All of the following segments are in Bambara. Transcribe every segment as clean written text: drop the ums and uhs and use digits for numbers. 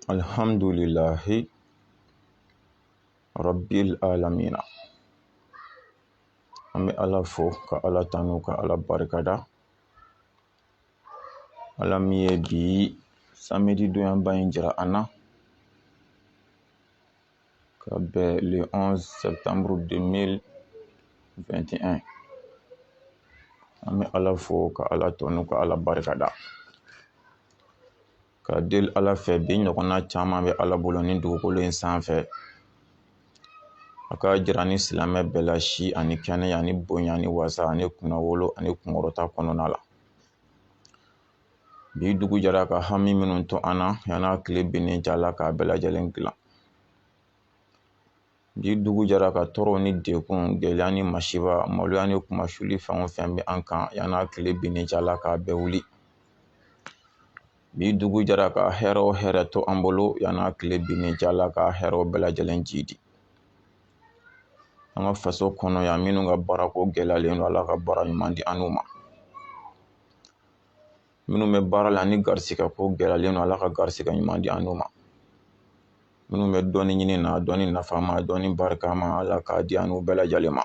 Alhamdulillahi Rabbil alamina. An bɛ Ala fo ka Ala tanu ka Ala barikada. Ala min ye bi samedi doɲanba in jira an na ka bɛn le 11 septembre 2021. An bɛ Ala fo ka Ala tanu ka Ala barikada. Ka deli Ala fɛ bi ɲɔgɔnna caman bɛ Ala bolo ni dugukolo in sanfɛ. A ka jira ni silamɛ bɛɛ la si ani kɛnɛya ani bonya ani wasa ani kunnawolo ani kunkɔrɔta kɔnɔna la. Bi dugu jɛra ka hami minnu to an na yan'a tile binnen cɛ Ala k'a bɛɛ lajɛlen dilan. Bi dugu jɛra ka tɔɔrɔ ni dekun gɛlɛya ni masiba maloya ni kumasuli fɛn o fɛn bɛ an kan yan'a tile binnen cɛ Ala k'a bɛɛ wuli. Bi dugu jɛra ka hɛrɛ o hɛrɛ to an bolo yan'a tile binnen cɛ Ala k'a hɛrɛw bɛɛ lajɛlen jidi. An ka faso kɔnɔ yan minnu ka baarako gɛlɛyalen don Ala ka baara ɲuman di an'u ma. Minnu bɛ baara la ni garisigɛ ko gɛlɛyalen don Ala ka garisigɛ ɲuman di an'u ma. Minnu bɛ dɔɔni ɲini na dɔɔni nafama dɔɔni barikama Ala k'a di an'u bɛɛ lajɛlen ma.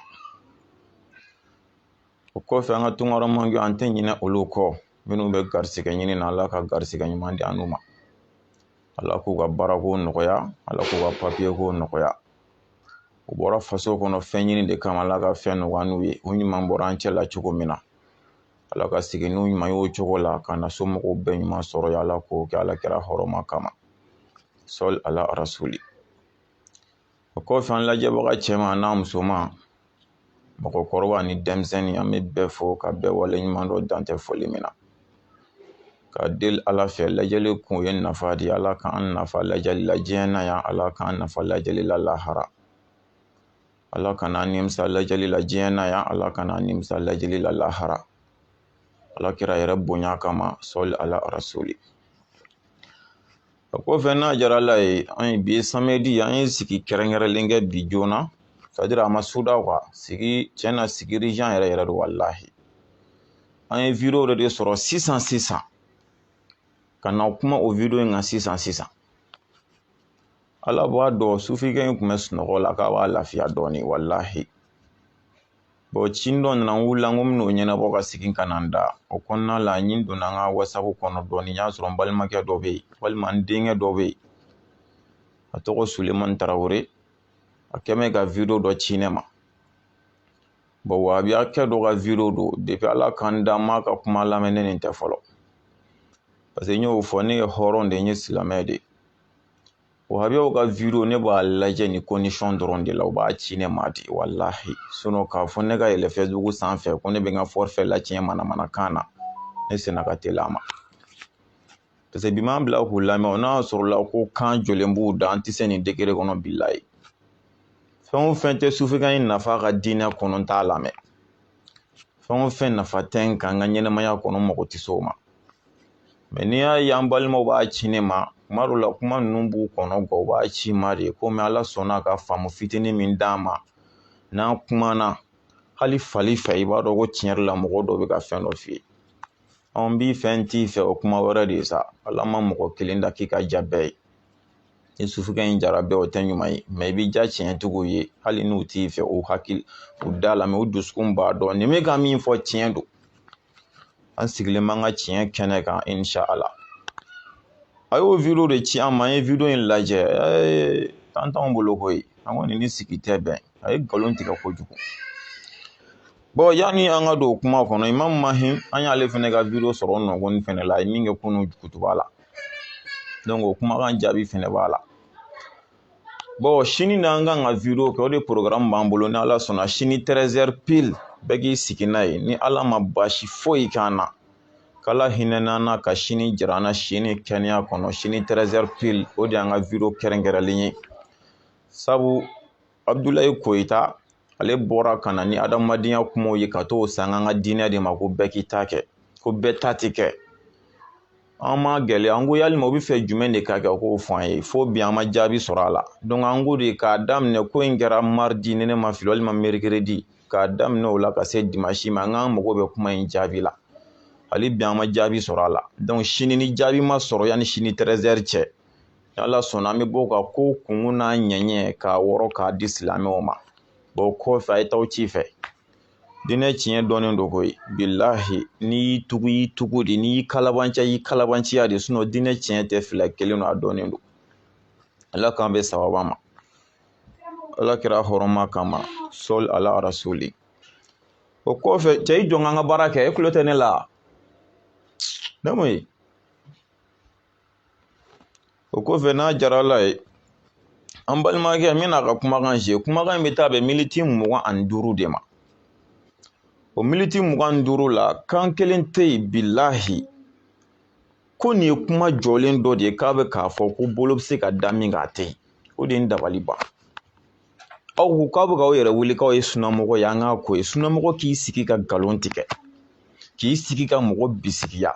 O kɔfɛ an ka tunkaramɔgɔw an tɛ ɲinɛ olu kɔ minnu bɛ garisigɛ ɲini na Ala ka garisigɛ ɲuman di an'u ma. Ala k'u ka baarako nɔgɔya, Ala k'u ka papiyeko nɔgɔya. U bɔra faso kɔnɔ fɛn ɲini de kama Ala ka fɛn nɔgɔya n'u ye. O ɲuman bɔra an cɛ la cogo min na. Ala ka segin n'u ɲuman ye o cogo la ka na somɔgɔw bɛɛ ɲuman sɔrɔ ya Ala k'o kɛ Ala kɛra hɔrɔma kama. Sɔli ala rasuli. O kɔfɛ an lajɛbaga cɛman n'a musoman, mɔgɔkɔrɔba ni denmisɛnnin an bɛ bɛɛ fo ka bɛɛ wale ɲuman dɔ dan tɛ foli min na. Ka deli Ala fɛ lajɛli kun ye nafa di Ala k'an nafa lajɛli la diɲɛ na yan Ala k'an nafa lajɛli la lahara. Ala kana nimisa lajɛli la diɲɛ na yan Ala kana nimisa lajɛli la lahara. Ala kira yɛrɛ bonya kama sɔli ala rasuli. O kɔfɛ n'a jara Ala ye an ye bi samedi an ye sigi kɛrɛnkɛrɛnlen kɛ bi joona. C'est-à-dire a ma suda quoi. Sigi tiɲɛna sigi urgent yɛrɛ don wallahi. An ye vidéo de sɔrɔ sisan ka na kuma o vidéo in kan sisan. Ala b'a dɔn sufikɛ in tun bɛ sunɔgɔ la k'a b'a lafiya dɔɔni wallahi. Bon cin dɔ nana n wulila n ko n bɛn'o ɲɛnabɔ ka segin ka na n da. O kɔnɔna la n donna n ka WhatsApp kɔnɔ dɔɔni n y'a sɔrɔ n balimakɛ dɔ bɛ yen walima n denkɛ dɔ bɛ yen. A tɔgɔ Sulemani Tarawele. A kɛ mɛ ka vidéo dɔ ci ne ma. Bon wahabiyakɛ dɔ ka vidéo don depuis Ala k'an da n m'a ka kuma lamɛn ne nin tɛ fɔlɔ. Parce que n y'o fɔ ne ye hɔrɔn de ye n ye silamɛ de. Wahabiyaw ka vidéo ne b'a lajɛ ni condition dɔrɔn de la u b'a ci ne ma di wallahi. Sinon k'a fɔ ne ka yɛlɛ Facebook sanfɛ ko ne bɛ n ka forfait lacɛn manamanakan na ne sena ka teli a ma. Parce que bi m'an bila k'u lamɛn o n'a sɔrɔla ko kan jɔlen b'u da an tɛ se nin degré kɔnɔ bilahi. Fɛn o fɛn tɛ sufikan in nafa ka diinɛ kɔnɔ n t'a lamɛn. Fɛn o fɛn nafa tɛ n kan n ka ɲɛnɛmaya kɔnɔ n mago tɛ se o ma. Mais n'i y'a ye an balimaw b'a ci ne ma kuma dɔw la kuma ninnu b'u kɔnɔ u b'a ci ma de komi Ala sɔnna ka faamu fitinin min d'an ma n'an kumana hali fali fɛ i b'a dɔn ko tiɲɛ yɛrɛ la mɔgɔ dɔ bɛ ka fɛn dɔ f'i ye. An b'i fɛ n t'i fɛ o kuma wɛrɛ de ye sa. Ala ma mɔgɔ kelen da k'i ka ja bɛɛ ye. Ni sufikɛ in jara bɛɛ o tɛ ɲuman ye mais i bɛ ja tiɲɛtigiw ye hali n'u t'i fɛ u hakili u da la mais u dusukun b'a dɔn nin bɛ ka min fɔ tiɲɛ don. An sigilen b'an ka tiɲɛ kɛnɛ kan inshallah. A y'o vidéo de ci an ma an ye vidéo in lajɛ tan t'anw bolo koyi an kɔni ni sigi tɛ bɛn a ye nkalon tigɛ kojugu. Bon yani an ka don kuma kɔnɔ Imam Mahin an y'ale fɛnɛ ka vidéo sɔrɔ o nɔgɔnin fɛnɛ la a ye min kɛ kunun kutuba la. Donc o kumakan jaabi fɛnɛ b'a la. Bon sini na an kan ka vidéo kɛ o de programme b'an bolo ni Ala sɔnna sini 13h pile bɛɛ k'i sigi n'a ye ni Ala ma baasi foyi k'an na. K'Ala hinɛ n'an ka sini jira an na sini kɛnɛya kɔnɔ sini 13h pile o de y'an ka vidéo kɛrɛnkɛrɛnlen ye. Sabu Abdulaye Koyita ale bɔra ka na ni adamadenya kumaw ye ka t'o san an ka diinɛ de ma ko bɛɛ k'i ta kɛ ko bɛɛ ta tɛ kɛ. An ma gɛlɛya an ko yalima u bɛ fɛ jumɛn de ka kɛ o k'o fɔ an ye fo bi an ma jaabi sɔrɔ a la. Donc an ko de k'a daminɛ ko in kɛra mardi ni ne ma fili walima mercredi k'a daminɛ o la ka se dimanche ma an k'an mago bɛ kuma in jaabi la. Hali bi an ma jaabi sɔrɔ a la. Donc sini ni jaabi ma sɔrɔ yanni sini 13h cɛ Ala sɔnna an bɛ bɔ ka ko kungun n'a ɲɛɲɛ k'a wɔrɔ k'a di silamɛw ma kɔfɛ a ye taw ci fɛ diinɛ tiɲɛ dɔnnen don koyi bilahi n'i y'i tugu de n'i y'i kalabanciya de diinɛ tiɲɛ tɛ fila kelen don a dɔnnen don ala k'an bɛ sababa ma ala kɛra hɔrɔnma kama sɔli ala rasuli o kɔfɛ cɛ i jɔ an ka baara kɛ e kulo tɛ ne la ne mo ye o kɔfɛ n'a jara ala ye an balimakɛ n bɛna ka kumakan je kumakan in bɛ taa bɛn miniti 25 de ma o miniti 25 la kan kelen tɛ yen bilahi ko nin ye kuma jɔlen dɔ de ye k'a bɛ k'a fɔ ko bolo bɛ se ka da min k'a tɛ yen o de ye n dabali ban aw ko k'aw bɛ k'aw yɛrɛ wuli k'aw ye sunamɔgɔ ye an k'a ko ye sunamɔgɔ k'i sigi ka nkalon tigɛ k'i sigi ka mɔgɔ bisigiya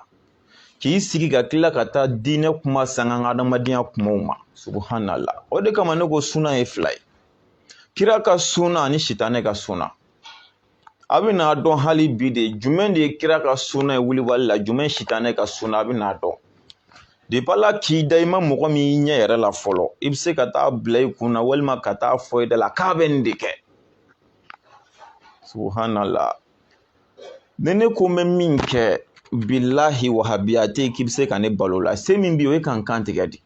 k'i sigi ka tila ka taa diinɛ kuma sanga an ka adamadenya kumaw ma subhanallah o de kama ne ko suna ye fila ye kira ka suna ani sitanɛ ka suna a bɛ n'a dɔn hali bi de jumɛn de ye kira ka suna ye wulibali la jumɛn sitanɛ ka suna a bɛ n'a dɔn depuis ala k'i da i ma mɔgɔ min ɲɛ yɛrɛ la fɔlɔ i bɛ se ka taa bila i kun na walima ka taa fɔ i da la k'a bɛ nin de kɛ subhanallah ne ko n bɛ min kɛ bilahi wahabiya tɛ k'i bɛ se ka ne balo la se min bɛ yen o ye k'an kan tigɛ di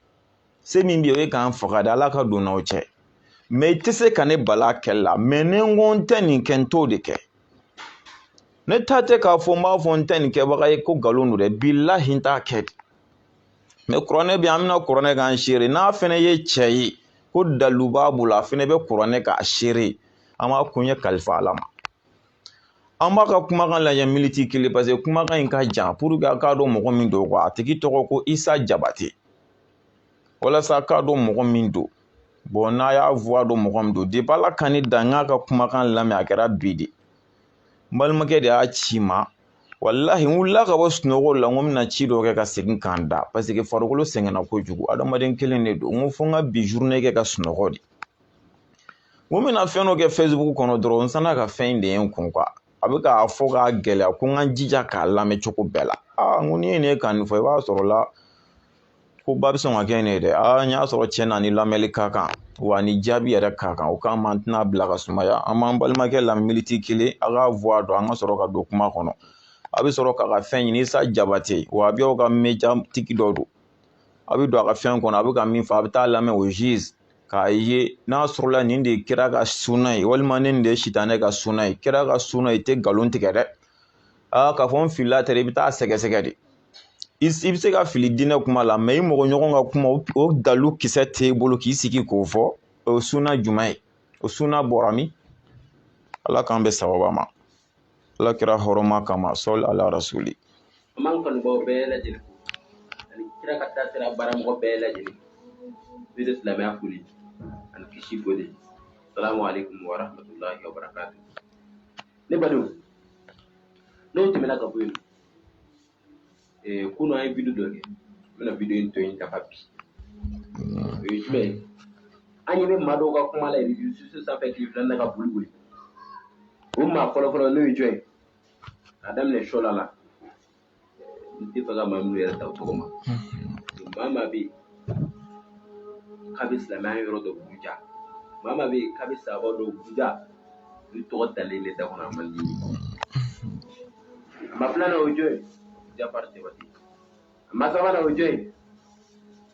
se min bɛ yen o ye k'an faga de ala ka don n'aw cɛ mɛ i tɛ se ka ne bala kɛlɛ la mɛ ne ko n tɛ nin kɛ n t'o de kɛ ne ta tɛ k'a fɔ n b'a fɔ n tɛ nin kɛbaga ye ko nkalon don dɛ bilahi n t'a kɛ de mɛ kuranɛ bɛ an bɛna kuranɛ k'an seere n'a fɛnɛ ye cɛ ye ko dalu b'a bolo a fɛnɛ bɛ kuranɛ k'a seere an b'a kun ye kalifa ala ma an b'a ka kumakan lajɛ miniti 1 parce que kumakan in ka jan pour que a k'a dɔn mɔgɔ min don a tigi tɔgɔ ko isa jabate walasa a k'a dɔn mɔgɔ min don n'a y'a voix dɔn mɔgɔ min don depuis ala ka ne da n k'a ka kumakan lamɛn a kɛra bi de n balimakɛ de y'a ci ma wallahi n wulila ka bɔ sunɔgɔ la n ko n bɛna ci dɔ kɛ ka segin k'an da parce que farikolo sɛgɛnna kojugu adamaden kelen de don n ko fo n ka bi journée kɛ ka sunɔgɔ de n ko n bɛna fɛn dɔ kɛ Facebook kɔnɔ dɔrɔn n sanna ka fɛn in de ye n kun quoi a bɛ k'a fɔ k'a gɛlɛya ko n ka jija k'a lamɛn cogo bɛɛ la n ko n'i ye nin kan nin fɔ i b'a sɔrɔ la ko ba bɛ sɔn ka kɛ ne ye dɛ n y'a sɔrɔ cɛn na ni lamɛnli ka kan wa ni jaabi yɛrɛ ka kan o kama an tɛna bila ka sumaya an b'an balimakɛ la miniti 1 a ka voix dɔn an ka sɔrɔ ka don kuma kɔnɔ a bɛ sɔrɔ k'a ka fɛn ɲini Isa Jabate wa a bɛ aw ka média tigi dɔ don a bɛ don a ka fɛn kɔnɔ a bɛ ka min fɔ a bɛ taa lamɛn o juge k'a ye n'a sɔrɔla nin de ye kira ka suna ye walima nin de ye sitanɛ ka suna ye kira ka suna ye tɛ nkalon tigɛ dɛ k'a fɔ n filila tɛ i bɛ taa sɛgɛsɛgɛ de i bɛ se ka fili diinɛ kuma la mɛ i mɔgɔ ɲɔgɔn ka kuma o dalu kisɛ t'e bolo k'i sigi k'o fɔ o suna jumɛn ye o suna bɔra min ala k'an bɛ sababa ma ala kɛra hɔrɔnma kama sɔli ala rasuli an b'an kanubaw bɛɛ lajɛlen ani kira ka taa sira baaramɔgɔ bɛɛ lajɛlen bɛ de silamɛya foli ani kisi foli salamu alaikum wa rahmatullahi wa barakatuh ne badenw n'o tɛmɛna ka bɔ yen kunun an ye video dɔ kɛ n bɛna video in to yen dafa bi o ye jumɛn ye an ɲɛ bɛ maa dɔw ka kuma la réseaux sociaux sanfɛ tile filanan ka boli boli o maa fɔlɔfɔlɔ n'o ye jɔn ye a daminɛ Sola la n tɛ fɛ ka maa minnu yɛrɛ ta o tɔgɔ ma maa maa bɛ yen k'a bɛ silamɛya yɔrɔ dɔ buruja maa maa bɛ yen k'a bɛ sahaba dɔ buruja olu tɔgɔ dalen ne da kɔnɔ a man di a ma filanan o ye jɔn ye Jafari Jabate a ma sabanan o ye jɔn ye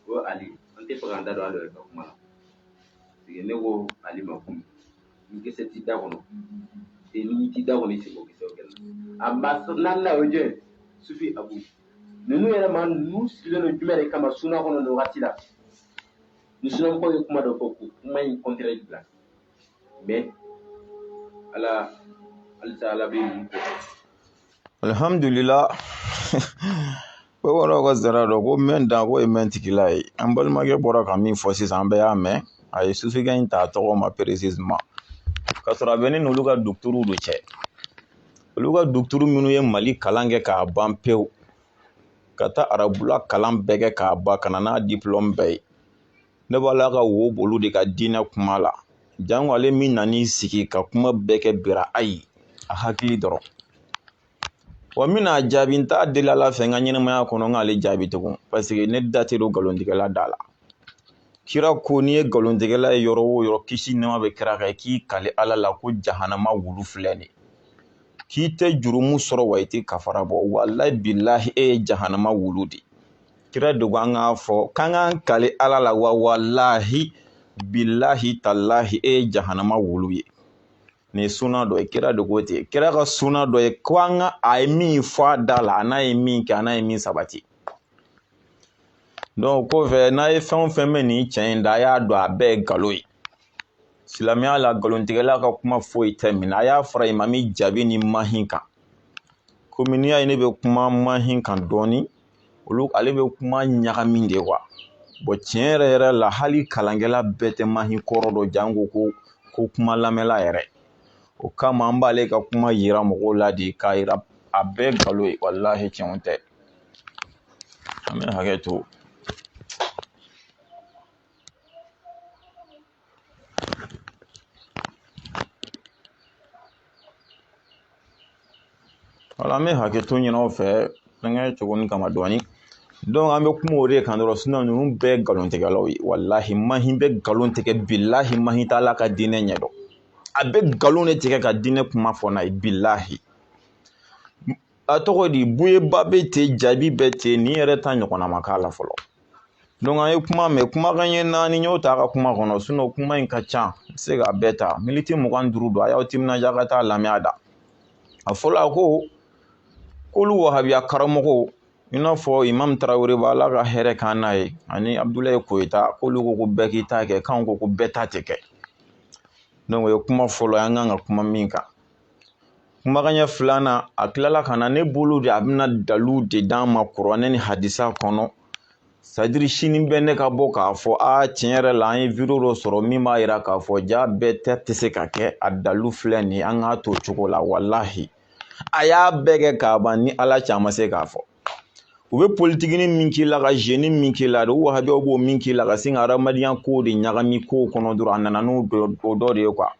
o ye Ali an tɛ fɛ k'an da don ale yɛrɛ ka kuma la parce que ne ko Ali ma kun ni kisɛ t'i da kɔnɔ n'i t'i da kɔnɔ i se k'o kisɛw kɛ a ma naaninan o ye jɔn ye Sufi Abu ninnu yɛrɛ ma ninnu sigilen don jumɛn de kama suna kɔnɔ nin wagati la ni sunamɔgɔw ye kuma dɔ fɔ ko kuma in kɔntɛrɛ bila mais halisa ala bɛ yen alhamdulillah ko wɔrɔ ka zara dɔ ko mɛn dan ko ye mɛn tigila ye an balimakɛ bɔra ka min fɔ sisan an bɛɛ y'a mɛn a ye sufigɛ in ta tɔgɔ ma précisément ka sɔrɔ a bɛ ne n'olu ka docteurw de cɛ olu ka docteur minnu ye Mali kalan kɛ k'a ban pewu ka taa arabula kalan bɛɛ kɛ k'a ban ka na n'a diplôme bɛɛ ye ne b'a la ka wo bolu de ka diinɛ kuma la jango ale min nan'i sigi ka kuma bɛɛ kɛ bira ayi a hakili dɔrɔn wa n bɛna jaabi n t'a deli ala fɛ n ka ɲɛnɛmaya kɔnɔ n k'ale jaabi tugun parce que ne da tɛ don nkalontigɛla da la kira ko ni ye galontigɛla ye yɔrɔ o yɔrɔ kisi nɛma bɛ kira kan k'i kale ala la ko jahanama wulu filɛ nin k'i tɛ jurumu sɔrɔ wa i tɛ kafara bɔ wallahi billahi e ye jahanama wulu de kira de ko an k'a fɔ k'an k'an kale ala la wa wallahi billahi tallahi e ye jahanama wulu ye nin suna dɔ ye kira de ko ten kira ka suna dɔ ye ko an ka a ye min fɔ a da la a n'a ye min kɛ a n'a ye min sabati donc kɔfɛ n'a ye fɛn o fɛn bɛ nin cɛ in da a y'a dɔn a bɛɛ ye nkalon ye silamɛya la nkalontigɛla ka kuma foyi tɛ minɛ a y'a fara imami jaabi ni mahin kan komi n'i y'a ye ne bɛ kuma mahin kan dɔɔni ale bɛ kuma ɲagami de quoi bon tiɲɛ yɛrɛ yɛrɛ la hali kalankɛla bɛɛ tɛ mahin kɔrɔ dɔn jango ko kuma lamɛnla yɛrɛ o kama an b'ale ka kuma yira mɔgɔw la de k'a yira a bɛɛ nkalon ye wallahi tiɲɛ tɛ an bɛ hakɛ to wala an bɛ hakɛ to ɲinaw fɛ fɛnkɛ cogoni kama dɔɔni donc an bɛ kuma o de kan dɔrɔn sinon ninnu bɛɛ ye nkalontigɛlaw ye wallahi mahin bɛ nkalon tigɛ billahi mahin t'ala ka diinɛ ɲɛdɔn a bɛ nkalon de tigɛ ka diinɛ kuma fɔ n'a ye billahi a tɔgɔ di buyeba bɛ ten jaabi bɛ ten nin yɛrɛ ta ɲɔgɔnna ma k'a la fɔlɔ donc an ye kuma mɛn kumakan ye 4 n y'o ta a ka kuma kɔnɔ sinon kuma in ka ca n se k'a bɛɛ ta miniti 25 don a y'aw timinanja ka taa lamɛn a da a fɔla a ko k'olu wahabiya karamɔgɔw i n'a fɔ imam tarawele b'a la ka hɛrɛ kan n'a ye ani abdulayi koyita k'olu ko bɛɛ k'i ta kɛ k'anw ko bɛɛ ta tɛ kɛ donc o ye kuma fɔlɔ ye an kan ka kuma min kan kumakan ɲɛ filanan a tilala ka na ne bolo de a bɛna dalu de d'an ma kuranɛ ni hadisa kɔnɔ sadiri sini bɛ ne ka bɔ k'a fɔ tiɲɛ yɛrɛ la an ye video dɔ sɔrɔ min b'a yira k'a fɔ ja bɛɛ tɛ se ka kɛ a dalu filɛ nin an k'a to cogo la wallahi a y'a bɛɛ kɛ k'a ban ni ala cɛ a ma se k'a fɔ u bɛ politikini min k'i la ka jeune min k'i la de u wahabiyaw b'o min k'i la ka sin ka hadamadenya kow de ɲagami kow kɔnɔ dɔrɔn a nana n'o dɔ de ye quoi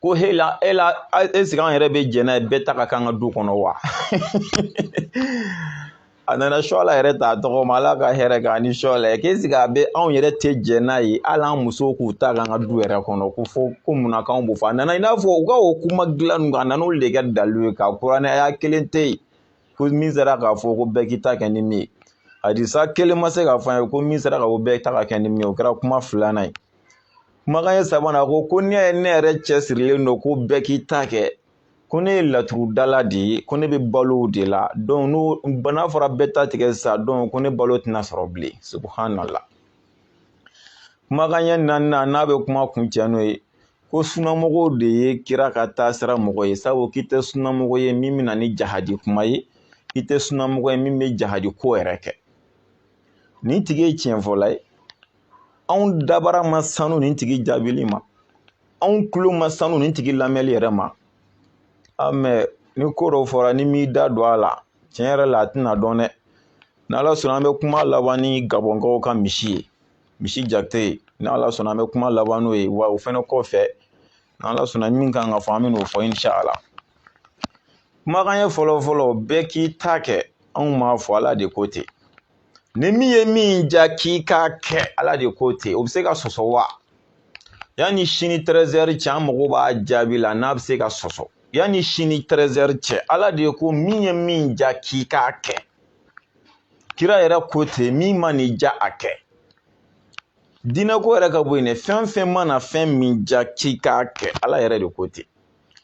ko hela est-ce que an yɛrɛ bɛ jɛn n'a ye bɛɛ ta ka kan ka du kɔnɔ wa a nana Suala yɛrɛ t'a tɔgɔ ma ala ka hɛrɛ k'a ni Suala ye qu'est-ce que a bɛ anw yɛrɛ tɛ jɛn n'a ye hali an musow k'u ta kan ka du yɛrɛ kɔnɔ ko fɔ ko munna k'anw b'o fɔ a nana i n'a fɔ u ka o kuma dilan ninnu a nana olu de kɛ dalu ye k'a kuranɛya kelen tɛ yen ko min sera k'a fɔ ko bɛɛ k'i ta kɛ ni min ye hadisa kelen ma se k'a fɔ an ye ko min sera ka ko bɛɛ ta ka kɛ ni min ye o kɛra kuma filanan ye kumakan ye sabanan ko n'i y'a ye ne yɛrɛ cɛsirilen don ko bɛɛ k'i ta kɛ ko ne ye laturudala de ye ko ne bɛ balo o de la donc n'a fɔra bɛɛ ta tigɛ sisan donc ko ne balo tɛna sɔrɔ bilen subhanallah kumakan ye 4nan n'a bɛ kuma kuncɛ n'o ye ko sunamɔgɔw de ye kira ka taa sira mɔgɔ ye sabu k'i tɛ sunamɔgɔ ye min bɛna ni jahadi kuma ye i tɛ sunamɔgɔ ye min bɛ jahadi ko yɛrɛ kɛ nin tigi ye tiɲɛ fɔla ye anw dabara ma sanu nin tigi jaabili ma anw tulo ma sanu nin tigi lamɛnli yɛrɛ ma mais ni ko dɔ fɔra ni m'i da don a la tiɲɛ yɛrɛ la a tɛna dɔn dɛ n'ala sɔnna an bɛ kuma laban ni gabɔnkaw ka misi ye misi jakite ni ala sɔnna an bɛ kuma laban n'o ye wa o fɛnɛ kɔfɛ n'ala sɔnna min kan ka fɔ an bɛ n'o fɔ inshallah kumakan ye fɔlɔ bɛɛ k'i ta kɛ anw m'a fɔ ala de ko ten ni min ye min ja k'i k'a kɛ ala de ko ten o bɛ se ka sɔsɔ wa yanni sini 13h cɛ an mago b'a jaabi la n'a bɛ se ka sɔsɔ yanni sini 13h cɛ ala de ko min ye min ja k'i k'a kɛ kira yɛrɛ ko ten min ma nin ja a kɛ diinɛ ko yɛrɛ ka bɔ yen dɛ fɛn fɛn mana fɛn min ja k'i k'a kɛ ala yɛrɛ de ko ten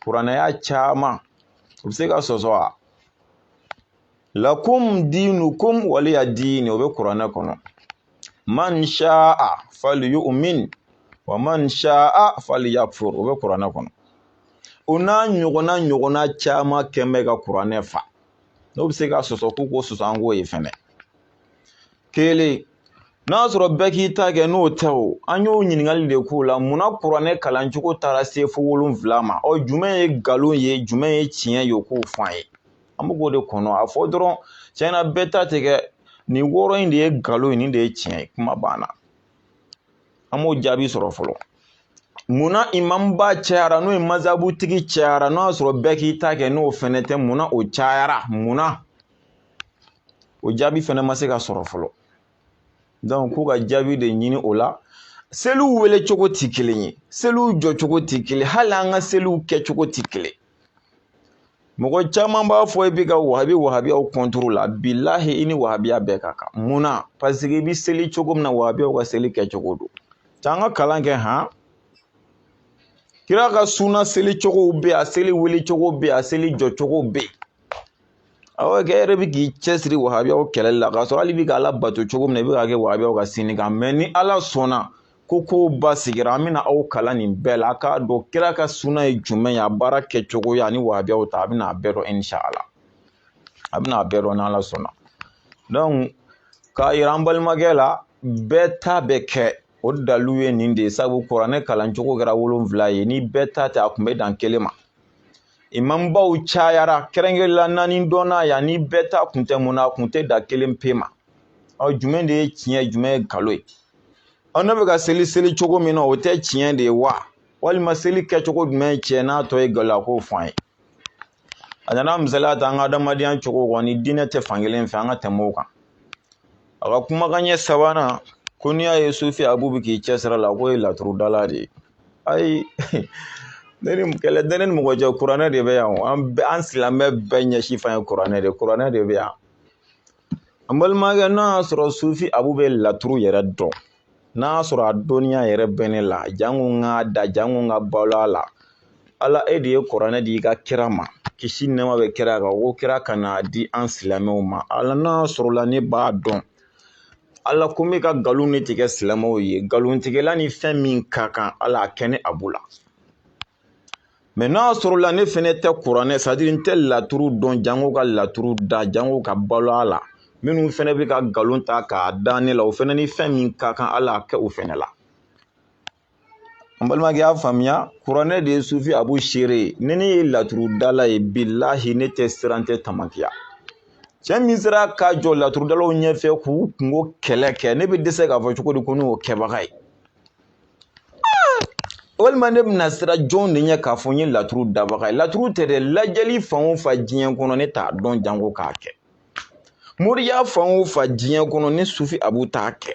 kuranɛya caman o bɛ se ka sɔsɔ wa lakum dinukum waliya diini o bɛ kuranɛ kɔnɔ man sha'a falyu'min wa man sha'a falyakfur o bɛ kuranɛ kɔnɔ o n'a ɲɔgɔnna caman kɛmɛ ka kuranɛ fa n'o bɛ se ka sɔsɔ k'o sɔsɔ an k'o ye fɛnɛ kelen n'a sɔrɔ bɛɛ k'i ta kɛ n'o tɛ o an y'o ɲininkali de k'o la munna kuranɛ kalancogo taara se fo 7 ma jumɛn ye nkalon ye jumɛn ye tiɲɛ ye o k'o fɔ an ye an bɛ k'o de kɔnɔ a fɔ dɔrɔn tiɲɛna bɛɛ ta tɛ kɛ nin 6 in de ye nkalon ye nin de ye tiɲɛ ye kuma banna an m'o jaabi sɔrɔ fɔlɔ munna imamba cayara n'o ye mazabu tigi cayara n'o y'a sɔrɔ bɛɛ k'i ta kɛ n'o fɛnɛ tɛ munna o cayara munna o jaabi fɛnɛ ma se ka sɔrɔ fɔlɔ donc k'u ka jaabi de ɲini o la seliw wele cogo tɛ kelen ye seliw jɔ cogo tɛ kelen hali an ka seliw kɛ cogo tɛ kelen mɔgɔ caman b'a fɔ i bɛ ka wahabiyaw contre la bilahi i ni wahabiya bɛɛ ka kan munna parce que i bɛ seli cogo min na wahabiyaw ka seli kɛ cogo don c'an ka kalan kɛ han kira ka sunna seli cogow bɛ a seli wele cogo bɛ a seli jɔ cogo bɛ awɔ kɛ yɛrɛ bɛ k'i cɛsiri wahabiyaw kɛlɛli la k'a sɔrɔ hali bɛ k'ala bato cogo min na i bɛ k'a kɛ wahabiyaw ka sini kan mais ni ala sɔnna ko kow basigira an bɛna aw kalan nin bɛɛ la a k'a dɔn kira ka sunna ye jumɛn ye a baara kɛcogoya ani wahabiyaw ta a bɛna a bɛɛ dɔn inshallah a bɛna a bɛɛ dɔn n'ala sɔnna donc k'a yira an balimakɛ la bɛɛ ta bɛ kɛ o dalilu ye nin de ye sabu kuranɛ kalancogo kɛra 7 ye ni bɛɛ ta tɛ a tun bɛ dan kelen ma imambaw cayara kɛrɛnkɛrɛnla naani dɔnna yan ni bɛɛ ta kun tɛ mun na a kun tɛ da kelen pe ma jumɛn de ye tiɲɛ jumɛn ye nkalon ye ne bɛ ka seli cogo min na o tɛ tiɲɛ de ye wa walima seli kɛcogo jumɛn ye tiɲɛ n'a tɔ ye nkalon ko fɔ an ye a nana misaliya ta an ka adamadenya cogo kɔni diinɛ tɛ fankelen fɛ an ka tɛmɛ o kan a ka kumakan ɲɛ sabanan ko n'i y'a ye sufi abu bɛ k'i cɛsira la k'o ye laturudala de ye ayi ne ni mɔgɔ cɛ kuranɛ de bɛ yan an silamɛ bɛɛ ɲɛsi fan ye kuranɛ de bɛ yan an balimakɛ n'a y'a sɔrɔ sufi abu bɛ laturu yɛrɛ dɔn n'a y'a sɔrɔ a dɔnniya yɛrɛ bɛ ne la jango n ka da jango n ka balo a la ala e de ye kuranɛ di i ka kira ma kisi nɛɛma bɛ kira kan ko kira ka n'a di an silamɛw ma ala n'a sɔrɔ la ne b'a dɔn ala ko n bɛ ka nkalon de tigɛ silamɛw ye nkalontigɛla ni fɛn min ka kan ala a kɛ ne abu la mais n'a sɔrɔ la ne fɛnɛ tɛ kuranɛ c'est-à-dire n tɛ laturu dɔn jango ka laturu da jango ka balo a la minnu fɛnɛ bɛ ka nkalon ta k'a da ne la o fɛnɛ ni fɛn min ka kan ala a kɛ o fɛnɛ la an balimakɛ y'a faamuya kuranɛ de ye sufi abu seere ye ni ne ye laturudala ye bilahi ne tɛ siran tɛ tamakiya cɛ min sera k'a jɔ laturudalaw ɲɛfɛ k'u kungo kɛlɛ kɛ ne bɛ dɛsɛ k'a fɔ cogo di ko ne y'o kɛbaga ye walima ne bɛna sira jɔn de ɲɛ k'a fɔ n ye laturu dabaga ye laturu tɛ dɛ lajɛli fan o fan diɲɛ kɔnɔ ne t'a dɔn jango k'a kɛ moriya fan o fan diɲɛ kɔnɔ ne sufi abu t'a kɛ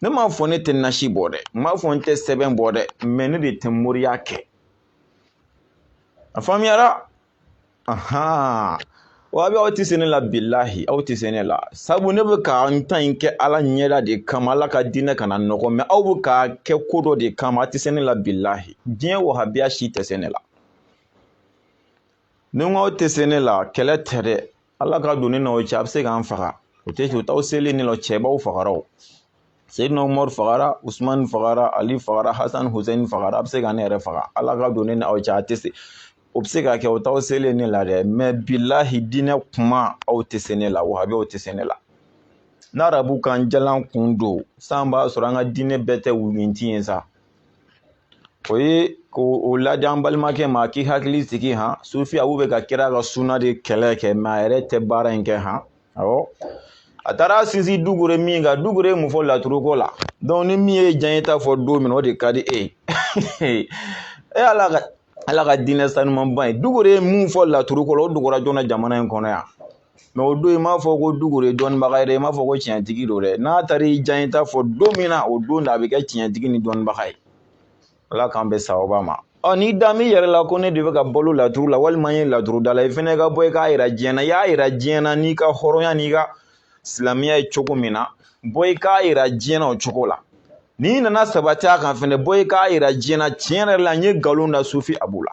ne m'a fɔ ne tɛ nasi bɔ dɛ n m'a fɔ n tɛ sɛbɛn bɔ dɛ mais ne de tɛ moriya kɛ a faamuyara wa aw tɛ se ne la bilahi aw tɛ se ne la sabu ne bɛ ka n ta in kɛ ala ɲɛda de kama ala ka diinɛ kana nɔgɔ mais aw bɛ k'a kɛ ko dɔ de kama a tɛ se ne la bilahi diɲɛ wahabiya si tɛ se ne la ni n ko aw tɛ se ne la kɛlɛ tɛ dɛ ala ka don ne n'aw cɛ a bɛ se k'an faga o tɛ o t'aw selen ne la cɛbaw fagara o Seydina Umaru fagara Usman fagara Ali fagara Hasan Hussein fagara a bɛ se ka ne yɛrɛ faga ala ka don ne n'aw cɛ a tɛ se o bɛ se ka kɛ o t'aw selen ne la dɛ mais bilahi diinɛ kuma aw tɛ se ne la wahabiyaw tɛ se ne la n'arabu kan jalan kun don san b'a sɔrɔ an ka diinɛ bɛɛ tɛ wulinti ye sa o ye k'o ladi an balimakɛ ma k'i hakili sigi han sufi abu bɛ ka kira ka sunna de kɛlɛ kɛ mais a yɛrɛ tɛ baara in kɛ han awɔ a taara sinsin dugure min kan dugure ye mun fɔ laturuko la donc ni min ye diɲɛ ta fɔ don min o de ka di e ye ala ka diinɛ sanumanba ye dugure ye mun fɔ laturuko la o dugura jɔnna jamana in kɔnɔ yan mais o don i m'a fɔ ko dugure ye dɔnnibaga ye dɛ i m'a fɔ ko tiɲɛtigi don dɛ n'a taara i diɲɛ ta fɔ don min na o don de a bɛ kɛ tiɲɛtigi ni dɔnnibaga ye ala k'an bɛ sababa ma n'i da min yɛrɛ la ko ne de bɛ ka balo laturu la walima n ye laturudala i fɛnɛ ka bɔ i k'a yira diɲɛ na i y'a yira diɲɛ na n'i ka hɔrɔnya n'i ka silamɛya ye cogo min na bɔ i k'a yira diɲɛ na o cogo la n'i nana sabati a kan fɛnɛ bɔ i k'a yira diɲɛ na tiɲɛ yɛrɛ la n ye nkalon da sufi abu la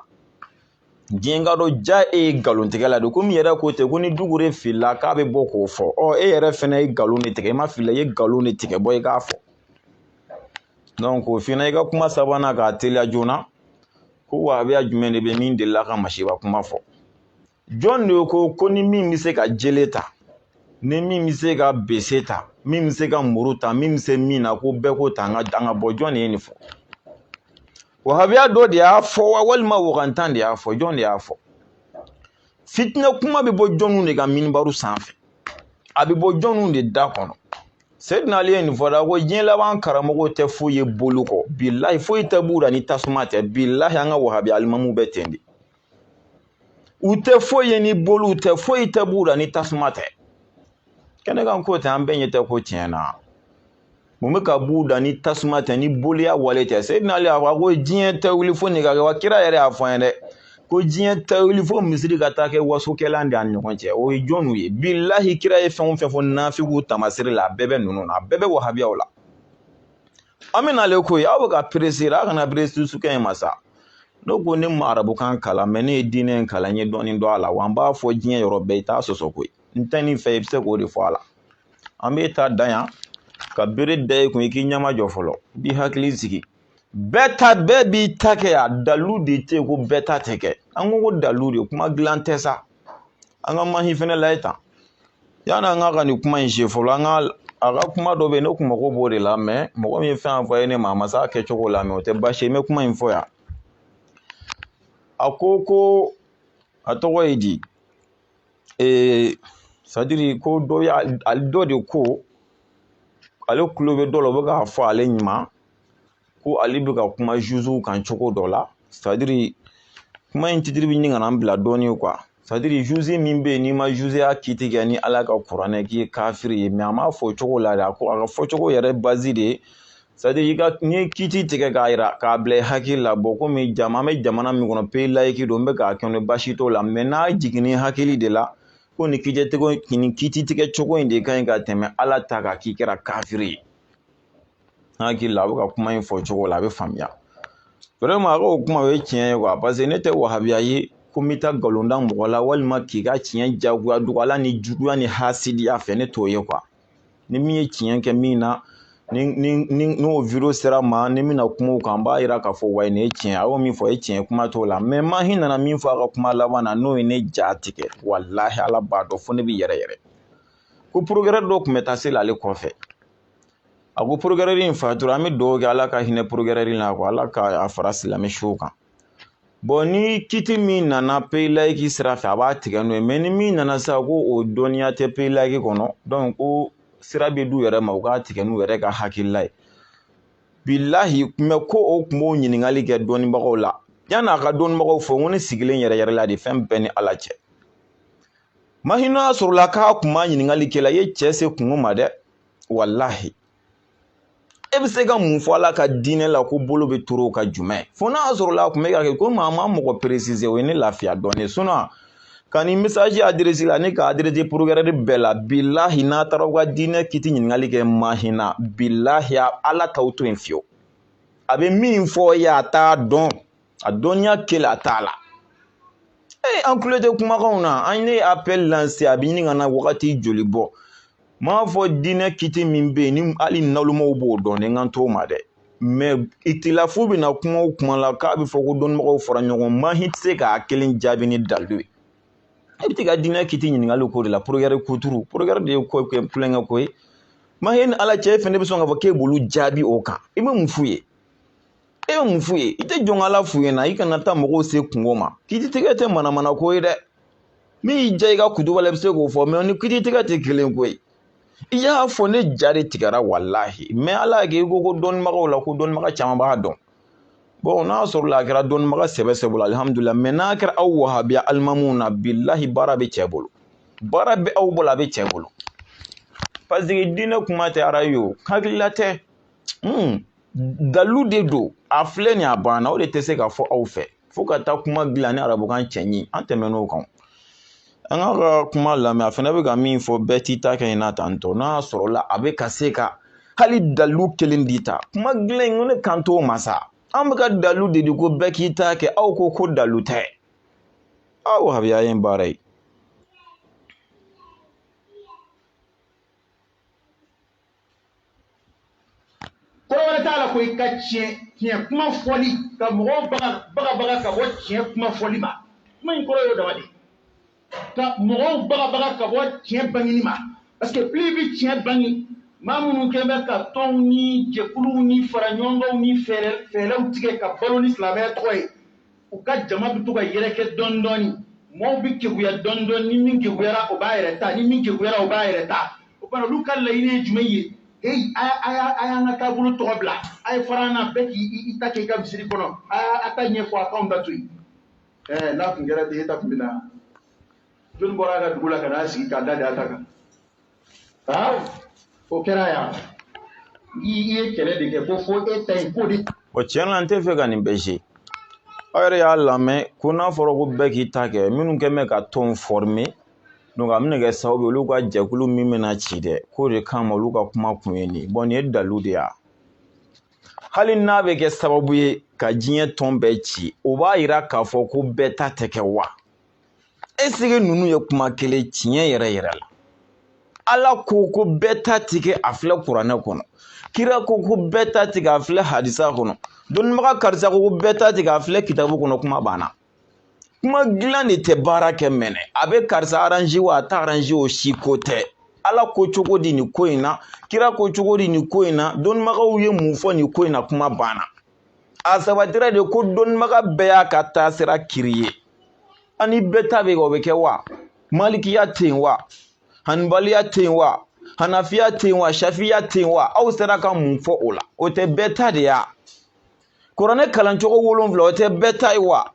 diɲɛ ka dɔn ja e ye nkalontigɛ la de komi yɛrɛ ko ten ko ni dugure filila k'a bɛ bɔ k'o fɔ e yɛrɛ fɛnɛ ye nkalon de tigɛ i ma fili i ye nkalon de tigɛ bɔ i k'a fɔ donc o fana i ka kuma sabanan k'a teliya joona ko wahabiya jumɛn de bɛ min delila ka masiba kuma fɔ jɔn de ko ni min bɛ se ka jele ta ni min bɛ se ka bese ta min bɛ se ka muru ta min bɛ se min na ko bɛɛ ko ta an ka bɔ jɔn de ye nin fɔ wahabiya dɔ de y'a fɔ wa walima wagantan de y'a fɔ jɔn de y'a fɔ fitinɛ kuma bɛ bɔ jɔnw de ka minibaru sanfɛ a bɛ bɔ jɔnw de da kɔnɔ Seydina Ali ye nin fɔ da ko diɲɛ laban karamɔgɔw tɛ foyi ye bolo kɔ bilahi foyi tɛ b'u la ni tasuma tɛ bilahi an ka wahabiya alimamuw bɛ ten de u tɛ foyi ye ni bolo u tɛ foyi tɛ b'u la ni tasuma tɛ kɛnɛ kan ko tɛ an bɛɛ ɲɛ tɛ ko tiɲɛ na mun bɛ ka b'u da ni tasuma tɛ ni boliya wale tɛ Seydina Ali a fɔ ko diɲɛ tɛ wuli fo nin ka kɛ wa kira yɛrɛ y'a fɔ an ye dɛ ko diɲɛ tɛ wuli fo misiri ka taa kɛ wasokɛlan de an ɲɔgɔn cɛ o ye jɔnw ye bilahi kira ye fɛn o fɛn fɔ nafigiw tamasiri la a bɛɛ bɛ ninnu na a bɛɛ bɛ wahabiyaw la an bɛ n'ale ko ye aw bɛ ka peresera aw kana peresi sukɛ in ma sa n'o ko ne ma arabukan kalan mɛ ne ye diinɛ in kalan n ye dɔɔnin dɔn a la wa n b'a fɔ diɲɛ yɔrɔ bɛɛ i t'a sɔsɔ koyi n tɛ nin fɛ i bɛ se k'o de fɔ a la an bɛ taa dan yan ka bere da i kun i k'i ɲɛma jɔ fɔlɔ i b'i hakili sigi bɛɛ b'i ta kɛ a dalu de tɛ yen ko bɛɛ ta tɛ kɛ an ko dalu de kuma dilan tɛ sa an ka mahi fɛnɛ layɛ tan yanni an ka nin kuma in se fɔlɔ an ka a ka kuma dɔ bɛ yen ne kun mago b'o de la mɛ mɔgɔ min ye fɛn fɔ ye ne ma a ma se a kɛcogo la mɛ o tɛ baasi ye n bɛ kuma in fɔ yan a ko a tɔgɔ ye di sadiri ko dɔ de ko ale kulo bɛ dɔ la o bɛ k'a fɔ ale ɲuman ko ale bɛ ka kuma juzuw kan cogo dɔ la sadiri kuma in titiri bɛ ɲini ka na bila dɔɔnin quoi sadiri juzi min bɛ yen n'i ma juziya kiti kɛ ni ala ka kuranɛ k'i ye kafiri ye mɛ a m'a fɔ cogo la de a ko a ka fɔ cogo yɛrɛ bazi de ye sadiri n'i ye kiti tigɛ k'a yira k'a bila i hakili la bɔn komi an bɛ jamana min kɔnɔ pays laïque don n bɛ k'a kɛ basi t'o la mɛ n'a jiginni hakili de la ko nin kiti tigɛ cogo in de ka ɲi ka tɛmɛ ala ta kan k'i kɛra kafiri ye hakili la a bɛ ka kuma in fɔ cogo la a bɛ faamuya vraiment a ko kuma o ye tiɲɛ ye quoi parce que ne tɛ wahabiya ye ko n bɛ taa nkalon da mɔgɔ la walima k'i ka tiɲɛ jagoya dɔgɔya ni juguya ni hasidiya fɛ ne t'o ye quoi ni min ye tiɲɛ kɛ min na n'o video sera ma ni mina kuma o kan n b'a yira k'a fɔ wa nin ye tiɲɛ a y'o min fɔ ye tiɲɛ kuma t'o la mɛ mahi nana min fɔ a ka kuma laban na n'o ye ne ja tigɛ walahi ala b'a dɔn fo ne bɛ yɛrɛ ko progrès dɔ tun bɛ taa seli ale kɔfɛ a ko progrès in fatura an bɛ dugawu kɛ ala ka hinɛ progrès la ko ala ka a fara silamɛ siw kan bon ni kiti min nana pays laïque sira fɛ a b'a tigɛ n'o ye mɛ ni min nana sa ko o dɔnniya tɛ pays laïque kɔnɔ donc ko sira bɛ d'u yɛrɛ ma u k'a tigɛ n'u yɛrɛ ka hakilila ye bilahi mɛ ko o tun b'o ɲininkali kɛ dɔnnibagaw la yanni a ka dɔnnibagaw fɔ n ko ne sigilen yɛrɛ la de fɛn bɛɛ ni ala cɛ mahina y'a sɔrɔla k'a tun b'a ɲininkali kɛ la i ye cɛ se kungo ma dɛ walahi e bɛ se ka mun fɔ ala ka diinɛ la ko bolo bɛ turu ka jumɛn fo n'a y'a sɔrɔla a tun bɛ ka kɛ ko maa ma mɔgɔ préciser o ye ne lafiya dɔɔnin sinon ka nin message adresse la ne ka adresse progrès bɛɛ la bilahi n'a taara aw ka diinɛ kiti ɲininkali kɛ mahina bilahi ala t'aw to yen fiyewu a bɛ min fɔ ye a t'a dɔn a dɔnniya kelen a t'a la an tulo tɛ kumakanw na an ye appel lancé a bɛ ɲini ka na wagati joli bɔ m'a fɔ diinɛ kiti min bɛ yen ni hali nalumaw b'o dɔn ni n kan t'o ma dɛ mɛ itilafu bɛ na kuma o kuma la k'a bɛ fɔ ko dɔnnibagaw fara ɲɔgɔn mahi tɛ se k'a kelen jaabi ni dalilu ye e bɛ ka diinɛ kiti ɲininkali ko de la progrès kuturu progrès de ye kulonkɛ ko ye mahi ni ala cɛ e fɛnɛ bɛ sɔn k'a fɔ k'e b'olu jaabi o kan i bɛ mun f'u ye e bɛ mun f'u ye i tɛ jɔn ala f'u ye na i kana taa mɔgɔw se kungo ma kiti tigɛ tɛ manamana ko ye dɛ min y'i diya i ka kutuba la i bɛ se k'o fɔ mɛ ni kiti tigɛ tɛ kelen ko ye i y'a fɔ ne ja de tigɛra walahi mɛ ala kɛ i ko dɔnnibagaw la ko dɔnnibaga caman b'a dɔn bon n'a sɔrɔla a kɛra dɔnnibaga sɛbɛ bolo alihamudulila mɛ n'a kɛra aw wahabiya alimamuw na bilahi baara bɛ cɛ bolo baara bɛ aw bolo a bɛ cɛ bolo parce que diinɛ kuma tɛ arayo hakilila tɛ dalu de don a filɛ nin a banna o de tɛ se ka fɔ aw fɛ fo ka taa kuma dilan ni arabukan cɛ ɲi an tɛmɛn'o kan an ka kuma lamɛn a fana bɛ ka min fɔ bɛɛ t'i ta kɛ yen na tantɔ n'a sɔrɔla a bɛ ka se ka hali dalu kelen di ta kuma dilan in ko ne kan t'o ma sa an bɛ ka dalu de di ko bɛɛ k'i ta kɛ aw ko dalu tɛ aw wahabiya ye baara ye kɔrɔ t'a la ko i ka tiɲɛ kuma fɔli ka mɔgɔw baga ka bɔ tiɲɛ kuma fɔli ma kuma in kɔrɔ y'o dama de ka mɔgɔw baga ka bɔ tiɲɛ bangeni ma parce que plus i bɛ tiɲɛ bange maa minnu kɛn bɛ ka tɔnw ni jɛkuluw ni fara ɲɔgɔnkanw ni fɛɛrɛw tigɛ ka balo ni silamɛya tɔgɔ ye u ka jama bɛ to ka yɛrɛkɛ dɔɔni dɔɔni mɔgɔw bɛ keguya dɔɔni dɔɔni ni min keguyara o b'a yɛrɛ ta ni min keguyara o b'a yɛrɛ ta o kɔnɔ olu ka laɲini ye jumɛn ye a y'an ka taabolo tɔgɔ bila a ye fara an na bɛɛ k'i ta kɛ i ka misiri kɔnɔ a ta ɲɛfɔ a k'anw da to yen n'a tun kɛra ten e ta tun bɛ na joli bɔra a ka dugu la ka n'a sigi k'a da de a ta kan o kɛra yan i ye kɛlɛ de kɛ ko fo e ta in ko de. Bon tiɲɛ la n tɛ fɛ ka nin bɛɛ se aw yɛrɛ y'a lamɛn ko n'a fɔra ko bɛɛ k'i ta kɛ minnu kɛ mɛ ka tɔn former donc a bɛna kɛ sababu ye olu ka jɛkulu min bɛna ci dɛ k'o de kama olu ka kuma kun ye nin bon nin ye dalu de ye hali n'a bɛ kɛ sababu ye ka diɲɛ tɔn bɛɛ ci o b'a yira k'a fɔ ko bɛɛ ta tɛ kɛ wa est-ce que ninnu ye kuma kelen tiɲɛ yɛrɛ yɛrɛ la ala ko ko bɛɛ ta tɛ kɛ a filɛ kuranɛ kɔnɔ kira ko ko bɛɛ ta tɛ kɛ a filɛ hadisa kɔnɔ dɔnnibaga karisa ko bɛɛ ta tɛ kɛ a filɛ kitabu kɔnɔ kuma banna kuma dilan de tɛ baara kɛ mɛnɛ a bɛ karisa arrange wa a t'a arrange o si ko tɛ ala ko cogo di nin ko in na kira ko cogo di nin ko in na dɔnnibagaw ye mun fɔ nin ko in na kuma banna a sabatira de ko dɔnnibaga bɛɛ y'a ka taasira kiri ye ani bɛɛ ta bɛ kɛ o bɛ kɛ wa malikiya tɛ yen wa hanbaliya tɛ yen wa hanafiya tɛ yen wa shafiya tɛ yen wa aw sera ka mun fɔ o la o tɛ bɛɛ ta de ya kuranɛ kalancogo 7 o tɛ bɛɛ ta ye wa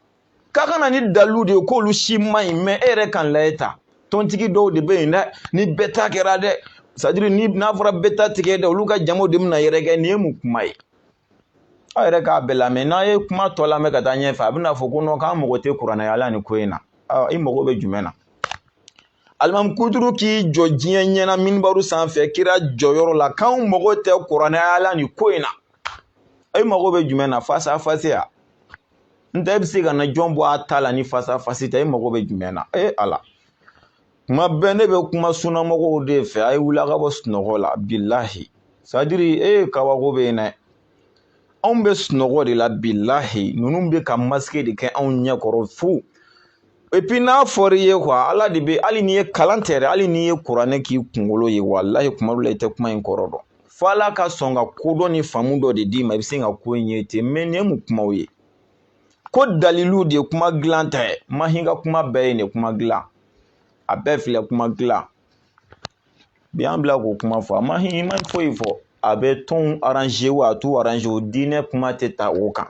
k'a kana ni dalu de ye k'olu si man ɲi mɛ e yɛrɛ kan layɛ ta tɔntigi dɔw de bɛ yen dɛ ni bɛɛ ta kɛra dɛ c'est à dire ni n'a fɔra bɛɛ ta tigɛ dɛ olu ka jamaw de bɛna yɛrɛkɛ nin ye mun kuma ye aw yɛrɛ k'a bɛɛ lamɛn n'a ye kuma tɔ lamɛn ka taa ɲɛfɛ a bɛna fɔ ko non k'an mago tɛ kuranɛ ala nin ko in na i mago bɛ jumɛn na alimami kuturu k'i jɔ diɲɛ ɲɛna minibaru sanfɛ kira jɔyɔrɔ la k'anw mago tɛ kuranɛ ala nin ko in na i mago bɛ jumɛn na face à face ya n tɛ e bɛ se ka na jɔn bɔ a ta la ni face à face tɛ i mago bɛ jumɛn na ala kuma bɛɛ ne bɛ kuma sunnamɔgɔw de fɛ a ye wuli a ka bɔ sunɔgɔ la bilahi c'est à dire kabako bɛ yen dɛ anw bɛ sunɔgɔ de la bilahi ninnu bɛ ka masque de kɛ anw ɲɛkɔrɔ fu et puis n'a fɔra i ye quoi ala de bɛ hali n'i ye kalan tɛ dɛ hali n'i ye kuranɛ k'i kunkolo ye walahi kuma dɔ la i tɛ kuma in kɔrɔ dɔn fo ala ka sɔn ka kodɔn ni faamu dɔ de d'i ma i bɛ se ka ko in ye ten mais nin ye mun kumaw ye ko dalilu de ye kuma dilan tɛ mahin ka kuma bɛɛ ye nin kuma dilan a bɛɛ filɛ kuma dilan bi an bila k'o kuma fɔ a mahin i ma foyi fɔ a bɛ tɔnw arrange wa a t'u arrange o diinɛ kuma tɛ ta o kan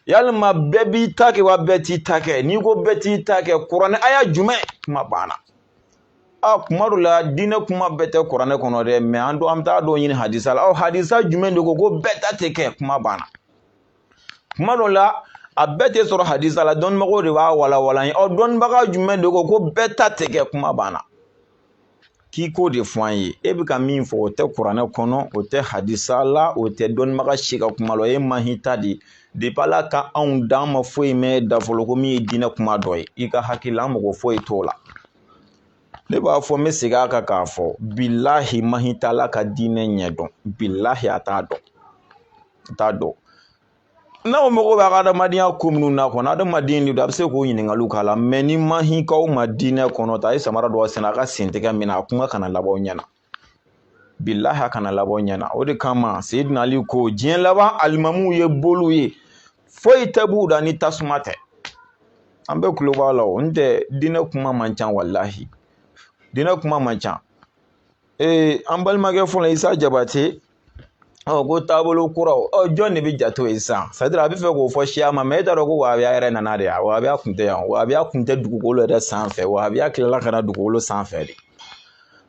yalima bɛɛ b'i ta kɛ wa bɛɛ t'i ta kɛ n'i ko bɛɛ t'i ta kɛ kuranɛ aya jumɛn kuma banna kuma dɔ la diinɛ kuma bɛɛ tɛ kuranɛ kɔnɔ dɛ mais an bɛ taa dɔw ɲini hadisa la hadisa jumɛn de ko bɛɛ ta tɛ kɛ kuma banna kuma dɔ la a bɛɛ tɛ sɔrɔ hadisa la dɔnnibagaw de b'a walawala an ye dɔnnibaga jumɛn de ko bɛɛ ta tɛ kɛ kuma banna k'i ko de fɔ an ye e bɛ ka min fɔ o tɛ kuranɛ kɔnɔ o tɛ hadisa la o tɛ dɔnnibaga si ka kuma la o ye mahita de depuis ala ka anw d'an ma foyi mɛn dafolo ko min ye diinɛ kuma dɔ ye i ka hakili la mɔgɔ foyi t'o la ne b'a fɔ n bɛ segin a kan k'a fɔ bilahi mahita ala ka diinɛ ɲɛdɔn bilahi a t'a dɔn n'aw mago b'a ka adamadenya ko minnu na kɔnɔ adamaden de don a bɛ se k'o ɲininkaliw k'a la mais ni mahikaw ma diinɛ kɔnɔ ta a ye samara dɔ sɛnɛ a ka sentigɛ min na a kuma kana labɔ ɲɛna bilahi a kana labɔ ɲɛna o de kama Seyidina Ali ko diɲɛ laban alimamuw ye boliw ye foyi tɛ b'u da ni tasuma tɛ an bɛ tulo b'a la o n tɛ diinɛ kuma man ca walahi diinɛ kuma man ca an balimakɛ fɔlɔ Isa Jabate ko taabolo kuraw jɔn de bɛ jate o ye sisan c'est à dire a bɛ fɛ k'o fɔ siya ma mais e t'a dɔn ko wahabiya yɛrɛ nana de yan wahabiya kun tɛ yan wahabiya kun tɛ dugukolo yɛrɛ sanfɛ wahabiya tilala ka na dugukolo sanfɛ de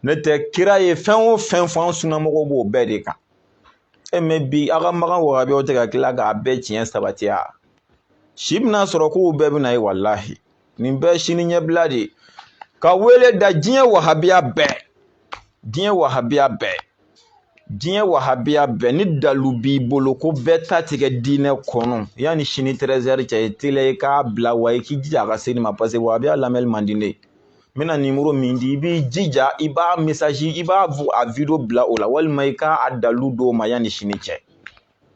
ne tɛ kira ye fɛn o fɛn fɔ an sunnamɔgɔw b'o bɛɛ de kan mais bi a ka magan wahabiyaw tɛ ka tila k'a bɛɛ tiɲɛ sabatiya si bɛna sɔrɔ k'u bɛɛ bɛna ye walahi nin bɛɛ sini ɲɛbila de ka wele da diɲɛ wahabiya bɛɛ ni dalu b'i bolo ko bɛɛ ta tigɛ diinɛ kɔnɔ yanni sini 13h cɛ i teliya i k'a bila wa i k'i jija a ka se nin ma parce que wahabiya lamɛnli man di ne ye n bɛna numéro min di i b'i jija i b'a message i b'a a video bila o la walima i k'a dalu d'o ma yanni sini cɛ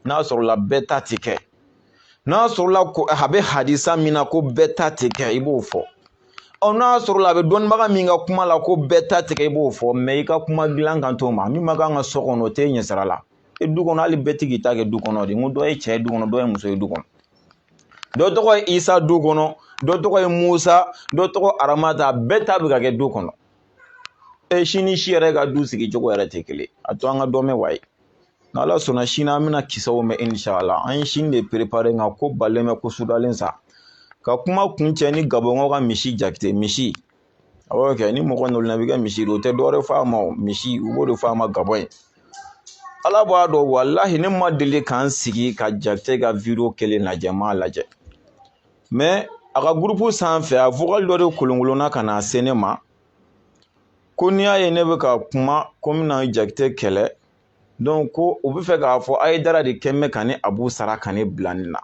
n'a sɔrɔla bɛɛ ta tɛ kɛ n'a sɔrɔla ko a bɛ hadisa min na ko bɛɛ ta tɛ kɛ i b'o fɔ n'a sɔrɔla a bɛ dɔnnibaga min ka kuma la ko bɛɛ ta tigɛ i b'o fɔ mais i ka kuma dilan kan t'o ma min ma kan ka so kɔnɔ o t'e ɲɛsira la du kɔnɔ hali bɛɛ tigi ta kɛ du kɔnɔ de n ko dɔ ye cɛ ye du kɔnɔ dɔ ye muso ye du kɔnɔ dɔ tɔgɔ ye Isa du kɔnɔ dɔ tɔgɔ ye Musa dɔ tɔgɔ Aramata bɛɛ ta bɛ ka kɛ du kɔnɔ sini si yɛrɛ ka du sigi cogo yɛrɛ tɛ kelen a to an ka dɔ mɛn wayi n'Ala sɔnna sini an bɛna kisɛw mɛn inshallah an ye sini de préparer nka ko balen bɛ ko sudalen sa ka kuma kun cɛ ni gabɔnkaw ka misi jakite misi awɔ kɛ ni mɔgɔ nɔrɔla bɛ kɛ misi o tɛ dɔwɛrɛ fɔ a ma misi u b'o de fɔ a ma gabɔn ye ala b'a dɔn wallahi ne ma deli k'an sigi ka Jakite ka video kelen lajɛ m'a lajɛ mais a ka groupe sanfɛ a vocal dɔ de kolonkolonna ka na se ne ma ko n'i y'a ye ne bɛ ka kuma ko n bɛna Jakite kɛlɛ donc ko u bɛ fɛ k'a fɔ Ayidara de kɛn bɛ ka ne Abu sara ka ne bila nin na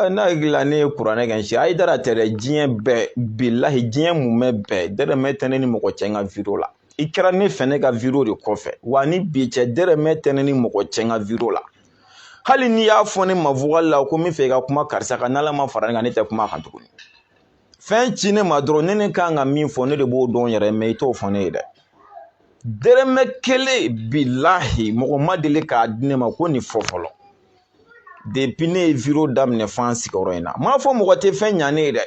n'a hakilila ne ye kuranɛ kɛ n si Ayidara tɛ dɛ diɲɛ bɛɛ bilahi diɲɛ mumɛ bɛɛ dɛrɛmɛ tɛ ne ni mɔgɔ cɛ n ka video la i kɛra ne fɛ ne ka video de kɔfɛ wa ni bi cɛ dɛrɛmɛ tɛ ne ni mɔgɔ cɛ n ka video la hali n'i y'a fɔ ne ma vocal la ko n bɛ fɛ i ka kuma karisa kan n'Ala ma fara ne kan ne tɛ kuma a kan tuguni fɛn ci ne ma dɔrɔn ne kan ka min fɔ ne de b'o dɔn yɛrɛ mais i t'o fɔ ne ye dɛ dɛrɛmɛ kelen bilahi mɔgɔ ma deli k'a di ne ma ko nin fɔ fɔlɔ depuis ne ye video daminɛ fan sigiyɔrɔ in na m'a fɔ mɔgɔ tɛ fɛn ɲa ne ye dɛ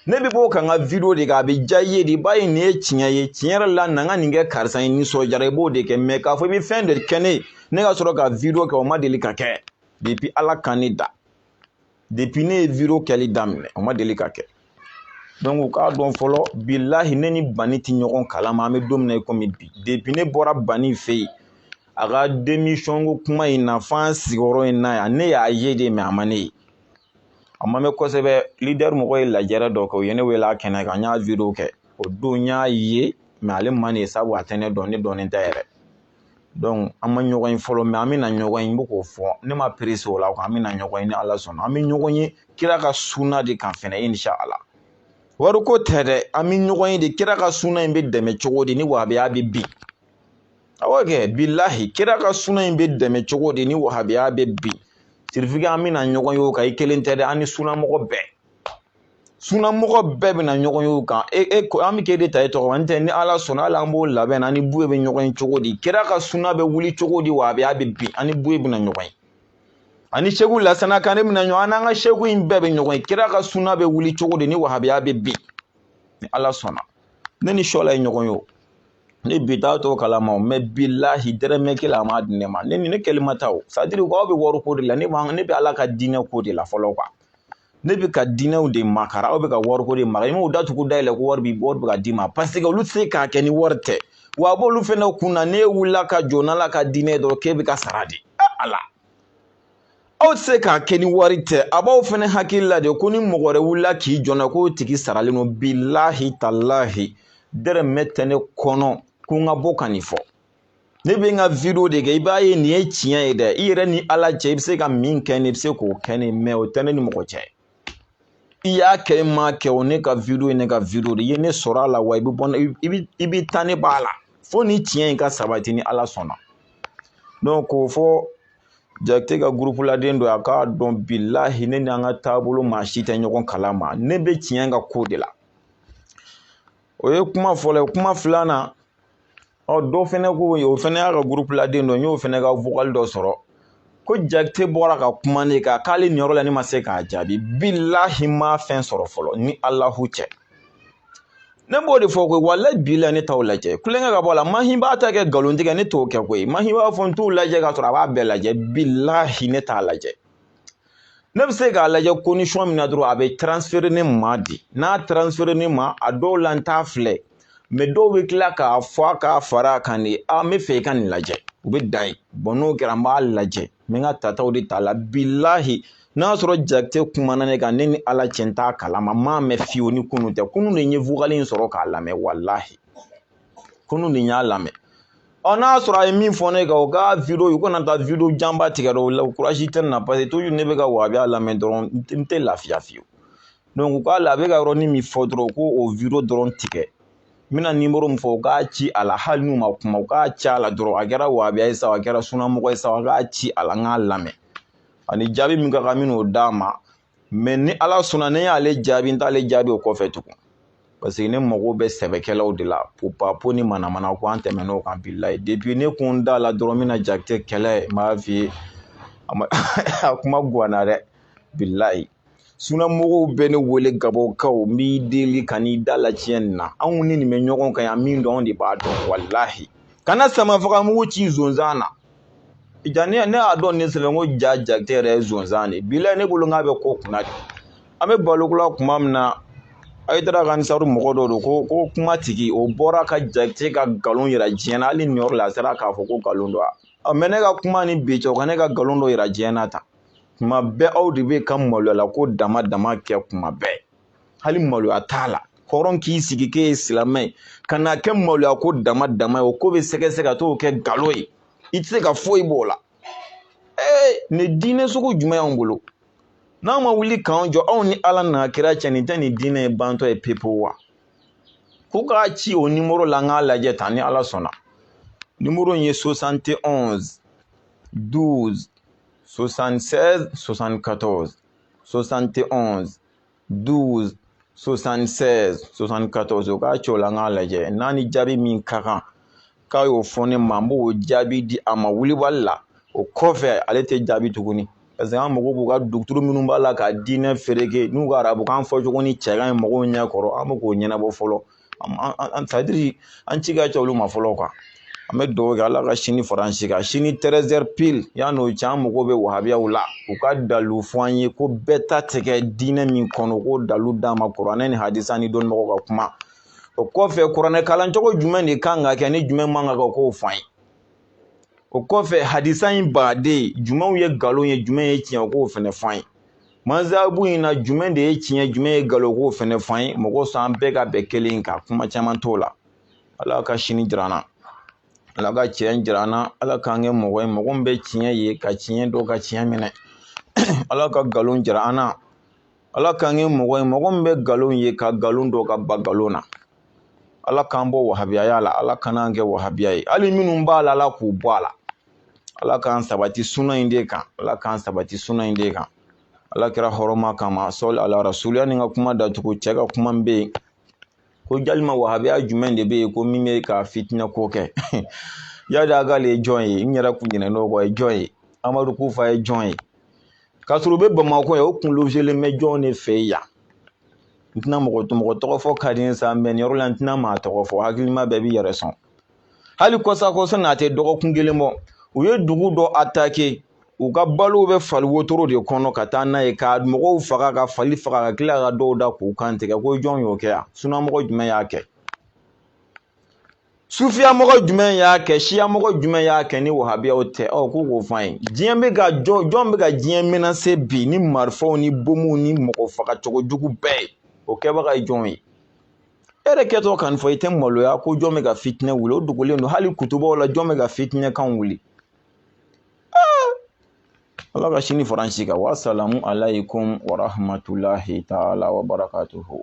ne bɛ bɔ ka n ka video de kɛ a bɛ diya i ye de i b'a ye nin ye tiɲɛ ye tiɲɛ yɛrɛ la na n ka nin kɛ karisa ye nisɔndiyara i b'o de kɛ mais k'a fɔ i bɛ fɛn de kɛ ne ne ka sɔrɔ ka video kɛ o ma deli ka kɛ depuis Ala kan ne da depuis ne ye video kɛli daminɛ o ma deli ka kɛ donc u k'a dɔn fɔlɔ bilahi ne ni Bani tɛ ɲɔgɔn kalama an bɛ don min na i komi bi depuis ne bɔra Bani fɛ yen a ka démission ko kuma in na fan sigiyɔrɔ in na yan ne y'a ye de mais a ma ne ye a ma mɛn kosɛbɛ leader mɔgɔ ye lajɛrɛ dɔ kɛ u ye ne wele a kɛnɛ kan n y'a video kɛ o don n y'a ye mais ale ma ne ye sabu a tɛ ne dɔn ne dɔnnen tɛ yɛrɛ donc an ma ɲɔgɔn ye fɔlɔ mais an bɛna ɲɔgɔn ye n bɛ k'o fɔ ne ma presse o la an bɛna ɲɔgɔn ye ni Ala sɔnna an bɛ ɲɔgɔn ye kira ka sunna de kan fɛnɛ inshallah wariko tɛ dɛ an bɛ ɲɔgɔn ye de kira ka sunna in bɛ dɛmɛ cogo di ni wahabiya bɛ bin awɔ kɛ bilahi kira ka sunna in bɛ dɛmɛ cogo di ni wahabiya bɛ bin sirifike an bɛna ɲɔgɔn ye o kan i kelen tɛ dɛ an ni sunnamɔgɔ bɛɛ bɛna ɲɔgɔn ye o kan an bɛ k'e de ta e tɔgɔ ntɛ ni Ala sɔnna hali an b'o labɛn an ni buye bɛ ɲɔgɔn ye cogo di kira ka sunna bɛ wuli cogo di wahabiya bɛ bin an ni buye bɛna ɲɔgɔn ye ani Seku Lasana Kane bɛna ɲɔgɔn an n'an ka Seku in bɛɛ bɛ ɲɔgɔn ye kira ka sunna bɛ wuli cogo di ni wahabiya bɛ bin ni Ala sɔnna ne ni Shola ye ɲɔgɔn ye o ne bi t'a to kalama o mais bilahi dɛrɛmɛ kelen a ma di ne ma ne kɛli ma taa o c'est à dire k'aw bɛ wari ko de la ne bɛ Ala ka diinɛ ko de la fɔlɔ quoi ne bɛ ka diinɛw de makara aw bɛ ka wari ko de maka i m'o datugu dayɛlɛ ko wari bɛ ka d'i ma parce que olu tɛ se k'a kɛ ni wari tɛ wa a b'olu fɛnɛ kunna ne wulila ka jɔ n'Ala ka diinɛ dɔrɔn k'e bɛ ka sara di Ala aw tɛ se k'a kɛ ni wari tɛ a b'aw fɛnɛ hakili la de ko ni mɔgɔ wɛrɛ wulila k'i jɔ n'a k'o tigi saralen don bilahi talahi dɛrɛmɛ tɛ ne kɔnɔ ko n ka bɔ ka nin fɔ ne bɛ n ka video de kɛ i b'a ye nin ye tiɲɛ ye dɛ i yɛrɛ ni Ala cɛ i bɛ se ka min kɛ ne i bɛ se k'o kɛ ne mais o tɛ ne ni mɔgɔ cɛ i y'a kɛ i m'a kɛ o ne ka video ye ne ka video de i ye ne sɔrɔ a la wa i bɛ bɔ i bɛ taa ne b'a la fo ni tiɲɛ in ka sabati ni Ala sɔnna donc k'o fɔ Jakite ka groupe laden dɔ a k'a dɔn bilahi ne ni an ka taabolo maa si tɛ ɲɔgɔn kalama ne bɛ tiɲɛ ka ko de la o ye kuma fɔlɔ ye kuma filanan dɔ fɛnɛ ko o fɛnɛ y'a ka groupe laden dɔ n y'o fɛnɛ ka vocal dɔ sɔrɔ ko Jakite bɔra ka kuma ne kan k'ale nin yɔrɔ la ne ma se k'a jaabi bilahi ma fɛn sɔrɔ fɔlɔ ni Alahu cɛ ne b'o de fɔ koyi walahi bilahi ne t'aw lajɛ kulonkɛ ka bɔ a la Mahi b'a ta kɛ nkalontigɛ ne t'o kɛ koyi Mahi b'a fɔ n t'u lajɛ ka sɔrɔ a b'a bɛɛ lajɛ bilahi ne t'a lajɛ ne bɛ se k'a lajɛ condition min na dɔrɔn a bɛ transférer ne ma di n'a transférer ne ma a dɔw la n t'a filɛ mais dɔw bɛ tila k'a fɔ a k'a fara a kan de n bɛ fɛ i ka nin lajɛ u bɛ dan ye bon n'o kɛra n b'a lajɛ n bɛ n ka tataw de t'a la bilahi n'a sɔrɔ Jakite kumana ne kan ne ni Ala cɛ n t'a kalama n m'a mɛn fiyewu ni kunun tɛ kunun de n ye vocal in sɔrɔ k'a lamɛn walahi kunun de n y'a lamɛn n'a sɔrɔ a ye min fɔ ne kan o ka video u kana taa video janba tigɛ dɛ o la courage tɛ n na parce que toujours ne bɛ ka wahabiya lamɛn dɔrɔn n tɛ lafiya fiyewu donc u k'a la a bɛ ka yɔrɔnin min fɔ dɔrɔn ko o video dɔrɔn tigɛ n bɛna numéro min fɔ u k'a ci a la hali n'u ma kuma u k'a ci a la dɔrɔn a kɛra wahabiya ye sa a kɛra sunnamɔgɔ ye sa a k'a ci a la n k'a lamɛn ani jaabi min ka kan n bɛn'o d'a ma mais ni Ala sɔnna ne y'ale jaabi n t'ale jaabi o kɔfɛ tugun parce que ne mago bɛ sɛbɛkɛlaw de la po ni manamana ko an tɛmɛn'o kan bilahi depuis ne kun da la dɔrɔn n bɛna Jakite kɛlɛ n b'a f'i ye a kuma guwanna dɛ bilahi sunnamɔgɔw bɛ ne wele gabɔkaw n b'i deli ka n'i da la tiɲɛ nin na anw ni nin bɛ ɲɔgɔn kan yan min dɔn anw de b'a dɔn walahi kana samafaga mugu ci zonzan na ne y'a dɔn ne sɛbɛn ko Jakite yɛrɛ ye zonzan de bilahi ne bolo n k'a bɛ ko kunna de an bɛ balokula kuma min na ay tara kan saru mɔgɔ dɔ don ko kuma tigi o bɔra ka jate ka galon yira diɲɛ na hali ni yɔrɔ la a sera k'a fɔ ko galon don a mɛ ne ka kuma ni bi cɛ o ka ne ka galon dɔ yira diɲɛ na tan kuma bɛɛ aw de bɛ ka maloya la ko dama dama kɛ kuma bɛɛ hali maloya t'a la hɔrɔn k'i sigi k'e ye silamɛ ka na kɛ maloya ko dama dama ye o ko bɛ sɛgɛsɛgɛ ka t'o kɛ galon ye i tɛ se ka foyi b'o la nin diinɛ sugu jumɛn y'anw bolo n'a ma wuli k'anw jɔ anw ni ala n'a kira cɛ nin tɛ nin diinɛ ye bantɔ ye pepewu wa ko k'a ci o nimoro la n k'a lajɛ tan ni ala sɔnna nimoro in ye 71 12 76 74 71 12 76 74 o k'a ci o la n k'a lajɛ n'a ni jaabi min ka kan k'a y'o fɔ ne ma n b'o jaabi di a ma wulibali la o kɔfɛ ale tɛ jaabi tuguni parce que an mago b'u ka duguturu minnu b'a la ka diinɛ fereke n'u ka arabukan fɔ cogo ni cɛkan ye mɔgɔw ɲɛ kɔrɔ an bɛ k'o ɲɛnabɔ fɔlɔ c'est-à-dire an ci ka ca olu ma fɔlɔ quoi an bɛ dugawu kɛ ala ka sini fara an si kan sini 13h pile yan'o cɛ an mago bɛ wahabiyaw la u ka dalu fɔ an ye ko bɛɛ ta tɛ kɛ diinɛ min kɔnɔ ko dalu d'a ma kuranɛ ni hadisa ni dɔnnibagaw ka kuma o kɔfɛ kuranɛ kalancogo jumɛn de kan ka kɛ ni jumɛn man ka kɛ k'o fɔ an ye o kɔfɛ hadisa in baden jumɛnw ye galon ye jumɛn ye tiɲɛ o k'o fɛnɛ fɔ an ye mazhabu in na jumɛn de ye tiɲɛ jumɛn ye galon k'o fɛnɛ fɔ an ye mɔgɔ sɔn an bɛɛ ka bɛn kelen kan kuma caman t'o la ala ka sini jira an na ala ka tiɲɛ jira an na ala k'an kɛ mɔgɔ ye mɔgɔ min bɛ tiɲɛ ye ka tiɲɛ dɔn ka tiɲɛ minɛ ala ka galon jira an na ala k'an kɛ mɔgɔ ye mɔgɔ min bɛ galon ye ka galon dɔn ka ba galon na ala k'an bɔ wahabiyaya la ala kan'an kɛ wahabiya ye hali minnu b'a la ala k'u bɔ a la ala k'an sabati suna in de kan ala k'an sabati suna in de kan ala kɛra hɔrɔma kama sɔli ala rasuliya ni ka kuma datugu cɛ ka kuma bɛ yen ko jalima wahabiya jumɛn de bɛ yen ko min bɛ ka fitinɛ ko kɛ yadi aga le ye jɔn ye n yɛrɛ kun ɲinɛ n'o kɔ ye jɔn ye amadu kufa ye jɔn ye k'a sɔrɔ u bɛ bamakɔ ye o kun logelen bɛ jɔn de fɛ yan n tɛna mɔgɔ tɔgɔ fɔ ka di n sa mɛ nin yɔrɔ la n tɛna maa tɔgɔ fɔ hakilima bɛɛ b'i yɛrɛ sɔn hali kɔsa n'a tɛ dɔgɔkun kelen bɔ u ye dugu dɔ attaqué u ka balo bɛ fali wotoro de kɔnɔ ka taa n'a ye ka mɔgɔw faga ka fali faga ka tila ka dɔw da k'u kan tigɛ ko jɔn y'o kɛ yan sunamɔgɔ jumɛn y'a kɛ sufiya mɔgɔ jumɛn y'a kɛ siya mɔgɔ jumɛn y'a kɛ ni wahabiyaw tɛ k'u k'o fɔ an ye diɲɛ bɛ ka jɔn bɛ ka diɲɛ menacer bi ni marifaw ni bomuw ni mɔgɔ faga cogo jugu bɛɛ ye o kɛbaga ye jɔn ye e yɛrɛ kɛtɔ kan fɔ i tɛ maloya ko jɔn bɛ ka fitinɛ wuli o dogolen don hali kutubaw la jɔn bɛ ka fitinɛ kan wuli Allah ka sini fara an si kan. Wassalamu alaikum wa rahmatullahi ta'ala wa barakatuhu.